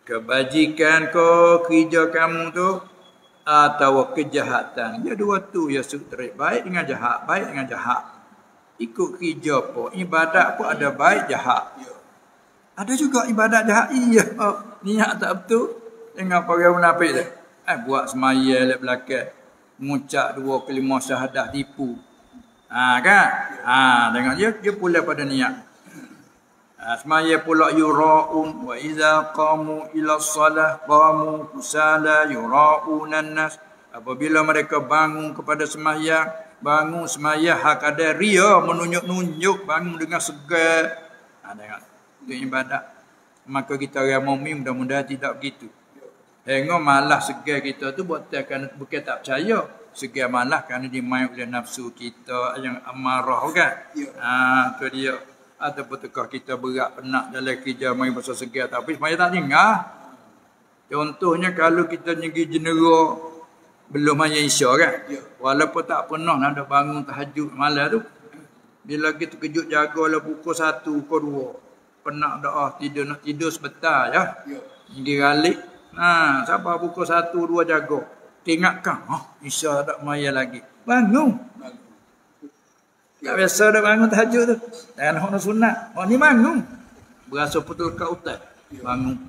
kebajikan ko kerja kamu tu atau kejahatan. Dia dua tu ya sutrik. Baik dengan jahat. Ikut kerja apa? Ibadat pun ada baik jahat. Ada juga ibadat jahat. Iya. Niat tak betul. Tengok orang munafik tu. Buat semaya lek belakang. Mengucap 2 kalimah syahadah tipu. Kan? Tengok dia pula pada niat. Semaya pula yura'un wa idza qamu ila shalah qamu kusala yura'unan nas. Apabila mereka bangun kepada sembahyang, bangun sembahyang hak ada ria, menunjuk-nunjuk, bangun dengan segar. Tengok. Itu ibadat. Maka kita orang mukmin mudah-mudahan tidak begitu. Hingga malah segar kita tu bukan tak percaya. Segar malah kerana dimain oleh nafsu kita yang amarah kan. Tu dia. Ataupun tekah kita berat penat dalam kerja main pasal segar tapi semaya tak dengar. Contohnya kalau kita pergi jenera belum main isya kan. Walaupun tak pernah nak ada bangun tahajud malam tu. Bila kita kejut jagalah pukul 1, pukul 2. Penat dah tidur nak tidur sebentar ya. Pergi balik. Siapa pukul 1, 2 jaga. Ingatkan, isya tak main lagi. Bangun. Tak biasa dah bangun tahajud tu. Dan hak sunat. Ni bangun. Berasa betul kat utai. Bangun.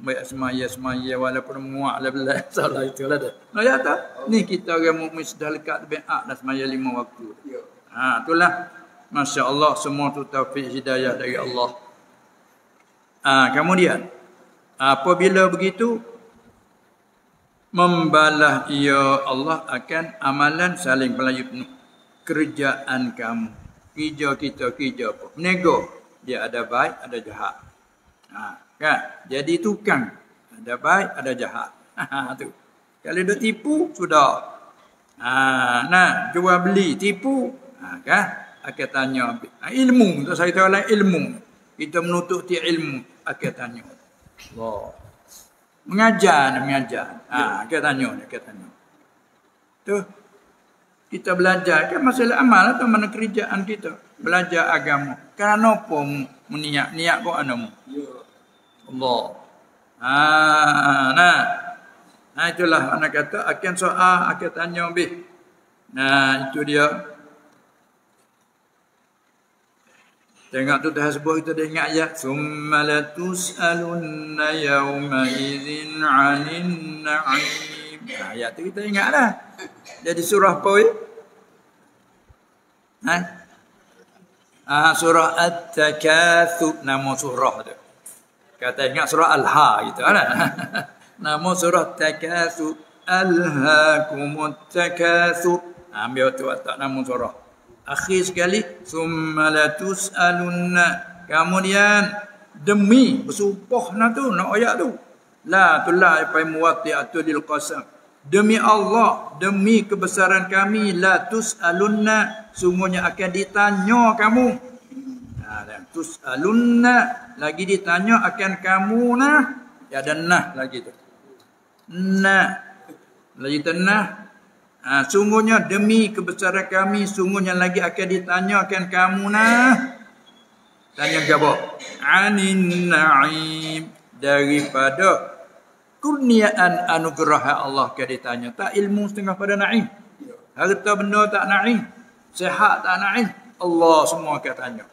Baik semaya walaupun muak lah belah. Salah itulah dah. Ya tak? Ni kita orang mukmin sudah lekat bi'at dah semaya 5 waktu. Itulah. Masya Allah semua tu taufik hidayah dari Allah. Kemudian apabila begitu membalas ia Allah akan amalan saling pelayu penuh. Kerjaan kamu. Kerja kita kerja apa? Nego. Dia ada baik, ada jahat. Kan? Jadi tukang. Ada baik, ada jahat. Tu. Kalau dia tipu, sudah. Jual beli, tipu. Kan? Akan tanya. Ilmu. Saya tahu lah ilmu. Kita menutup ilmu. Akan tanya. Mengajar. Akan tanya. Tu. Kita belajar kan masalah amal atau mana kerjaan kita. Belajar agama. Kerana apa meniak? Niat kau anamu? Allah. Itulah anak kata. Akan soal, akan tanya lebih. Itu dia. Tengok tu dah sebut kita dah ingat ya. Summa latus'alunna yawma idzin 'anin na'im. Ayat tu kita ingat dah. Jadi surah apa ya? Surah At-Takatsur nama surah tu. Kata ingat surah Al-Ha gitu kan. Nama surah Takatsur. Alhaakumut takatsur. Ambil tu watak nama surah. Akhir sekali summa latus'alunna. Kemudian demi bersumpah tu nak ayat tu. La tullah fa muwatti'atu lil qasam. Demi Allah, demi kebesaran kami, la tus'alunna, sungguhnya akan ditanya kamu. Tus'alunna, lagi ditanya akan kamu nah. Ya ada nah lagi tu. Nah. Lagi tenah. Sungguhnya demi kebesaran kami, sungguhnya lagi akan ditanya akan kamu nah. Tanya jawab. Anin na'im, daripada kurniaan anugerah Allah ke ditanya. Tak ilmu setengah pada na'im. Harta benda tak na'im. Sehat tak na'im. Allah semua akan tanya.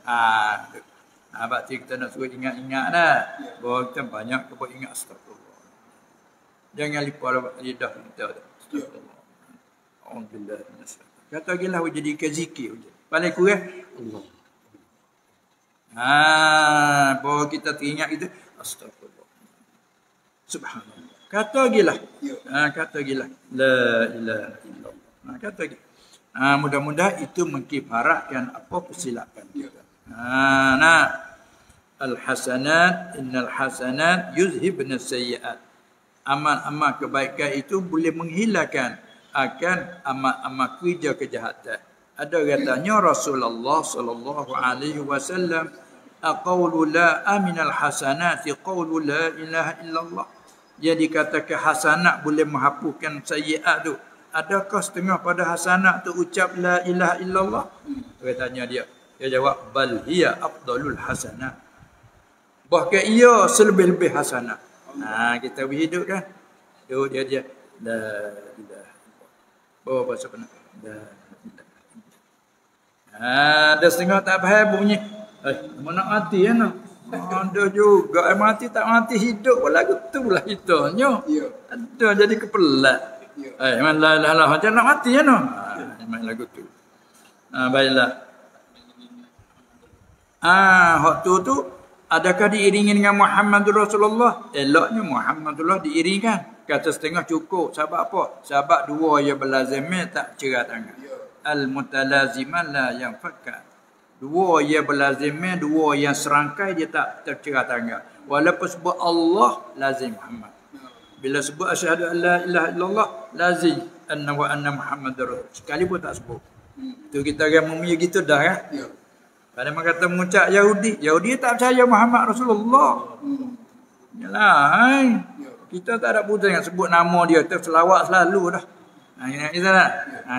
Berarti kita nak suruh ingat-ingat dah. Bahawa kita banyak kita ingat astagfirullah. Jangan lupa lidah kita. Astagfirullah. Alhamdulillah. Kata gila jadi ke zikir. Paling kurang Allah. Bahawa kita teringat itu astagfirullah. Subhanallah. Kata gila. Kata gila. La ilaha illallah. Kata gila. Mudah-mudahan itu mengkifaratkan apa kesilapan kita. Al-hasanat, innal hasanat yuzhibna sayyi'at. Amal-amal kebaikan itu boleh menghilangkan akan amal-amal kerja kejahatan. Ada katanya Rasulullah sallallahu alaihi wasallam, aqaulu la aminal hasanati qawlu la ilaha illallah. Jadi katakan hasanat boleh menghapuskan sayyiat tu. Adakah setengah pada hasanat tu ucap la ilaha illallah? Saya tanya dia. Dia jawab bal hiya afdalul hasanat. Bahkan ia selebih-lebih hasanat. Kita berhidup kan. Tu dia la ilaha illallah. Bawa bahasa benar. La ilaha. Ada setengah tak faham bunyi. Mana hati ya nak. Ada juga mati tak mati hidup pun lagu tu lah hitanya. Ya. Ada jadi kepelat. Ya. Man la ilaha illallah macam nak mati ya no. Memang lagu tu. Baiklah. Hak tu adakah diiringi dengan Muhammadur Rasulullah? Eloknya Muhammadullah diiringkan. Kata setengah cukup. Sebab apa? Sebab dua yang berlazimah tak cerah tangan. Al-mutalaziman la yang fakat. Dua yang berlazimah, dua yang serangkai dia tak tercerah tangan. Walaupun sebut Allah, lazim Muhammad. Bila sebut asyhadu an la ilaha illallah, lazim anna wa anna Muhammadar Rasul. Sekali pun tak sebut. Tu kita orang mumia gitu dah kan? Ya. Pada kata mengucap Yahudi tak percaya Muhammad Rasulullah. Yalah, kita tak ada putus dengan sebut nama dia, terselawat selalu dah. Kita tak?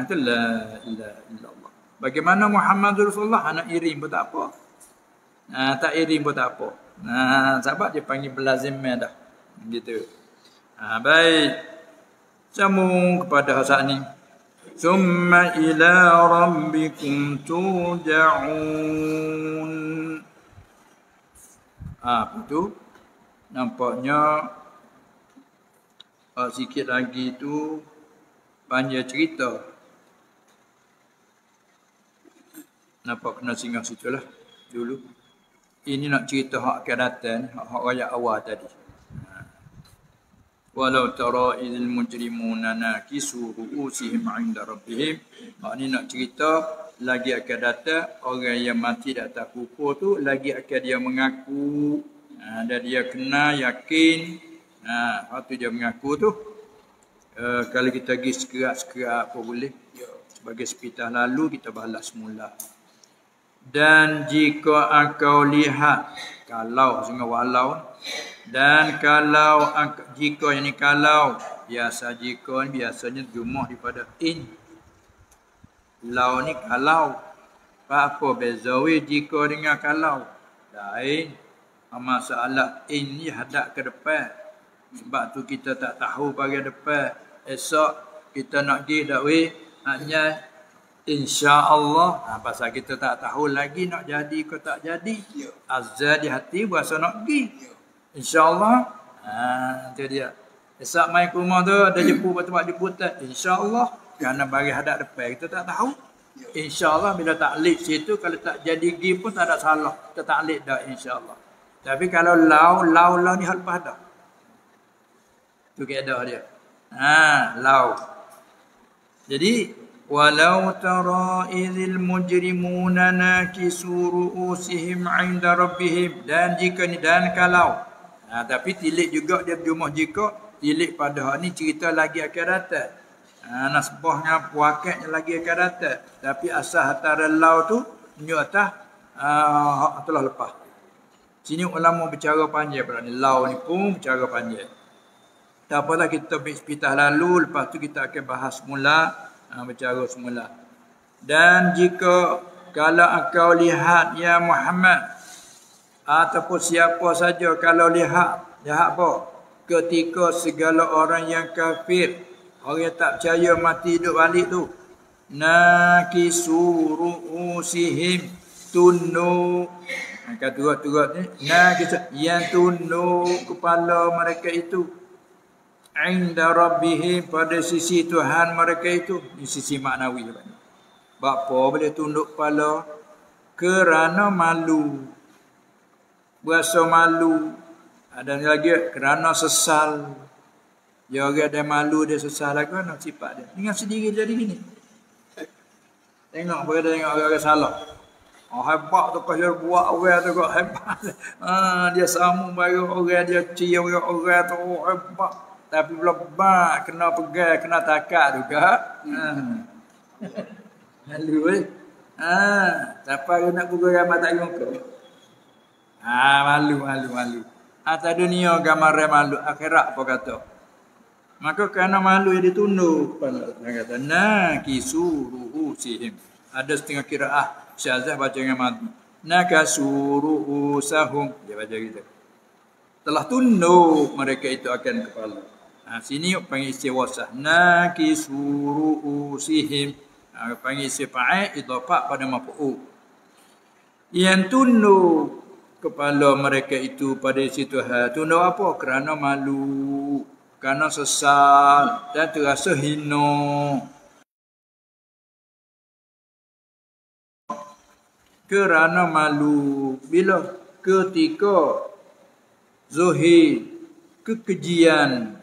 Itu la ilaha illallah. Bagaimana Muhammad Rasulullah anak iring pun tak apa. Tak iring pun tak apa. Sebab dia panggil belazimah dah. Gitu. Baik. Sambung kepada hasad ni. Summa ila rabbikum turja'un. Apa tu? Nampaknya sikit lagi tu panjang cerita. Nampak kena singgah situ lah dulu. Ini nak cerita hak akan datang, hak raya awal tadi. Walau tara idil mujrimuna nakisu ru'usihim 'inda rabbihim. Hak ni nak cerita lagi akan datang orang yang mati di atas kufur tu lagi akan dia mengaku dan dia kena yakin. Waktu dia mengaku tu kalau kita pergi sekerat-sekerat apa boleh. Sebagai sepitah lalu kita balas semula. Dan jika engkau lihat, kalau dengan walau, dan kalau jika ini kalau biasa jika ni biasanya jumlah daripada in. Lau ni kalau. Apa beza jika dengan kalau? Lain. Masalah in ni hadap ke depan. Sebab tu kita tak tahu bahagian depan. Esok kita nak pergi dak weh, hanya insya-Allah. Pasal kita tak tahu lagi nak jadi ke tak jadi. Azza di hati berasa nak pergi. Insya-Allah. Itu dia. Esok mai ke rumah tu ada jemput tempat jemputan. Insya-Allah. Kerana bagi hadap depan kita tak tahu. Insya-Allah bila taklid situ kalau tak jadi pergi pun tak ada salah. Kita taklid dah insya-Allah. Tapi kalau lau ni hal pada. Tu kaedah dia. Lau. Jadi walau tara idzil mujrimuna nakisu ru'usihim 'inda rabbihim, dan jika ni dan kalau. Tapi tilik juga dia berjumlah jika tilik pada ni cerita lagi akan datang. Nasbahnya puakat lagi akan datang. Tapi asal antara lau tu nyu atas telah lepas. Sini ulama bercara panjang pada ni. Lau ni pun bercara panjang. Tak apalah kita berpitah lalu, lepas tu kita akan bahas semula, bercara semula. Dan jika kalau engkau lihat ya Muhammad, ataupun siapa saja kalau lihat apa? Ketika segala orang yang kafir, orang yang tak percaya mati hidup balik tu, nakisu ru'usihim, tunduk. Kata turut-turut ni, yang tunduk kepala mereka itu, inda rabbihim, pada sisi Tuhan mereka itu. Di sisi maknawi. Bapa boleh tunduk kepala? Kerana malu. Berasa malu. Ada lagi kerana sesal. Dia orang ada malu, dia sesal lagi, mana sifat dia. Dengan sendiri jadi gini. Tengok berada dengan orang-orang salah. Hebat tu kalau buat orang tu kok hebat. Dia sambung bagi orang, dia cium orang tu hebat. Tapi bila kena pegang, kena takak juga. Lalu siapa yang nak pukul gambar tak muka? Malu. Atas dunia gambar malu, akhirat apa kata? Maka kerana malu yang ditunduk. Dia kata, nakisu ru'usihim. Ada setengah kiraah. Syazah baca dengan mati. Nakasu ru'usahum. Dia baca gitu. Telah tunduk mereka itu akan kepala. Sini panggil istiwasah. Nakisu ru'usihim. Panggil istiwa'ai idhafah pada mafu'u. Yang tunduk kepala mereka itu pada isi Tuhan. Tunduk apa? Kerana malu, kerana sesal dan terasa hina. Kerana malu. Bila? Ketika Zuhir kekejian.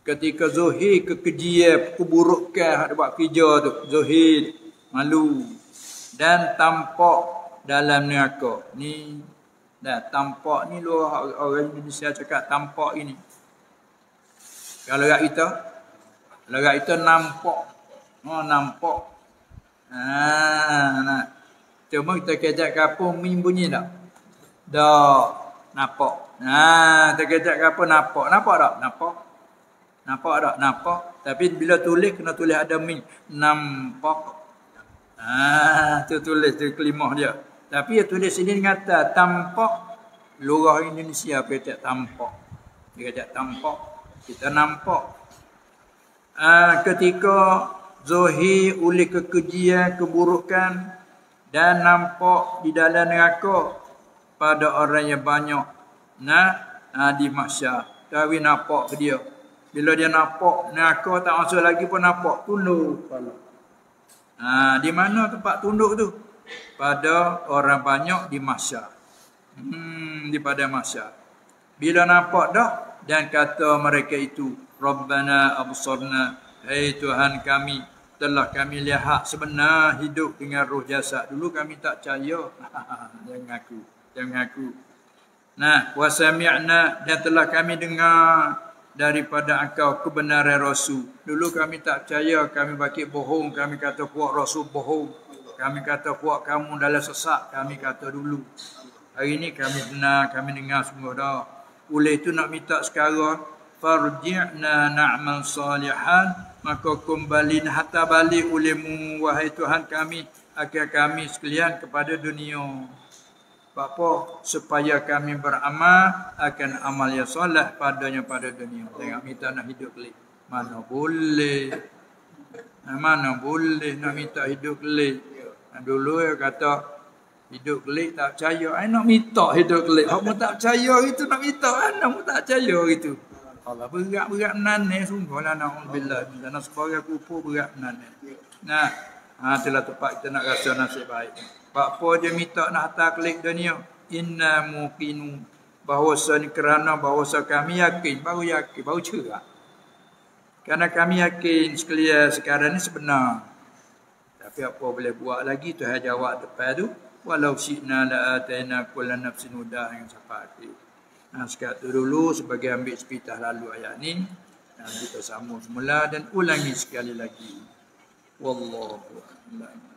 Ketika Zuhir kekejian, keburukan hak buat kerja tu. Zuhir malu. Dan tampak dalam neraka. Ni dah tampak ni luar orang Indonesia cakap tampak ini. Kalau rak kita nampak. Oh nampak. Nah. Cuma kita kejap kapur bunyi tak? Dah nampak. Kita kejap kapur nampak. Nampak tak? Nampak. Nampak tak? Nampak. Tapi bila tulis kena tulis ada min. Nampak. Tu tulis tu kelimah dia. Tapi dia tulis sini kata tampak. Lurah Indonesia kata tampak. Dia kata tampak. Kita nampak. Ketika Zuhir oleh kekejian, keburukan dan nampak di dalam neraka pada orang yang banyak di mahsyar. Tapi nampak ke dia. Bila dia nampak neraka tak masuk lagi pun nampak tunduk kepala. Di mana tempat tunduk tu? Pada orang banyak di mahsyar. Di pada mahsyar. Bila nampak dah dan kata mereka itu, Rabbana absarna, hai Tuhan kami, telah kami lihat sebenar hidup dengan roh jasad. Dulu kami tak percaya. Jangan ngaku. Wa sami'na, dan telah kami dengar daripada engkau kebenaran Rasul. Dulu kami tak percaya, kami bagi bohong, kami kata puak Rasul bohong. Kami kata puak kamu dalam sesat, kami kata dulu. Hari ini kami benar, kami dengar semua dah. Oleh itu nak minta sekarang, farji'na na'mal salihan, maka kembali hatta balik olehmu wahai Tuhan kami, agar kami sekalian kepada dunia. Apa? Supaya kami beramal akan amal yang soleh padanya pada dunia. Tengok minta nak hidup kelih. Mana boleh nak minta hidup kelih. Dulu dia kata hidup kelih tak percaya. Nak minta hidup kelih. Kamu tak percaya itu nak minta. Kamu tak percaya itu. Allah berat menaneh sungguhlah na'udzubillah. Nak sebarang kufur berat menaneh. Itulah tempat kita nak rasa nasib baik. Apa dia minta nak hantar klik dunia? Inna muqinu. Kerana kami yakin. Baru cerak. Kerana kami yakin sekalian sekarang ni sebenar. Tapi apa boleh buat lagi? Tuhan jawab depan tu. Walau syi'na la'atayna kulla nafsin hudaha yang sampai akhir. Sekat tu dulu sebagai ambil sepitah lalu ayat ni. Kita sambung semula dan ulangi sekali lagi. Wallahu a'lam.